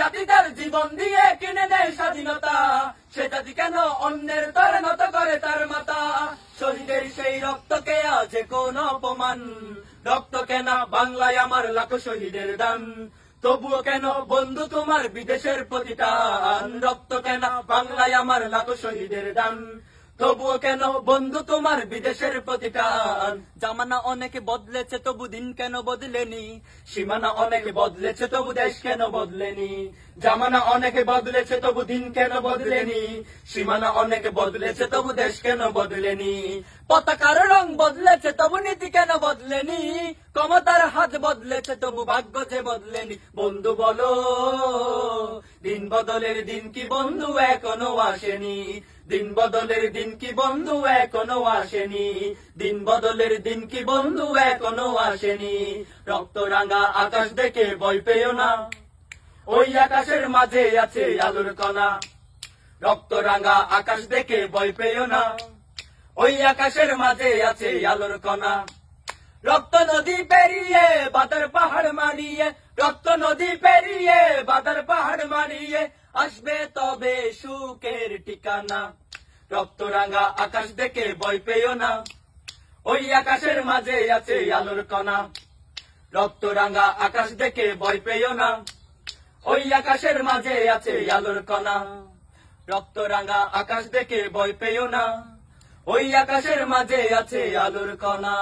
জাতি তার জীবন দিয়ে কিনে নেয় স্বাধীনতা, সে জাতি কেন অন্যের তরে নত করে তার মাথা? শহীদের সেই রক্তকে আছে কোন অপমান, রক্ত কেন বাংলায় আমার লাখো শহীদের দান, তবুও কেন বন্ধু তোমার বিদেশের প্রতিটান? রক্ত কেন বাংলায় আমার লাখো শহীদের দান, তবুও কেন বন্ধু তোমার বিদেশের প্রতিটান? জামানা অনেকে বদলেছে তবু দিন কেন বদলেনি, সীমানা অনেকে বদলেছে তবু দেশ কেন বদলেনি? জামানা অনেকে বদলেছে তবু দিন কেন বদলেনি, সীমানা অনেকে বদলেছে তবু দেশ কেন বদলেনি? পতাকার রং বদলেছে তবু নীতি কেন বদলেনি, ক্ষমতার হাত বদলেছে তবু ভাগ্য যে বদলেনি? বন্ধু বলো, দিন বদলের দিন কি বন্ধু এখনো আসেনি? দিন বদলের দিন কি বন্ধু এখনো আসেনি? দিন বদলের দিন কি বন্ধু এখনো আসেনি? রক্ত রাঙা আকাশ দেখে ভয় পেও না, ওই আকাশের মাঝে আছে আলোর কণা। রক্ত রাঙা আকাশ দেখে ভয় পেও না, ওই আকাশের মাঝে আছে আলোর কণা। রক্ত নদী পেরিয়ে বাদার পাহাড় মানিয়ে, রক্ত নদী পেরিয়ে বাদার পাহাড় মানিয়ে আসবে তবে সুখের ঠিকানা। রক্ত রাঙা আকাশ দেখে ভয় পেও না, ওই আকাশের মাঝে আছে আলোর কণা। রক্ত রাঙা আকাশ দেখে ভয় পেও না, ওই আকাশের মাঝে আছে আলোর কণা। রক্ত রাঙা আকাশ দেখে ভয় পেও না, ওই আকাশের মাঝে আছে আলোর কণা।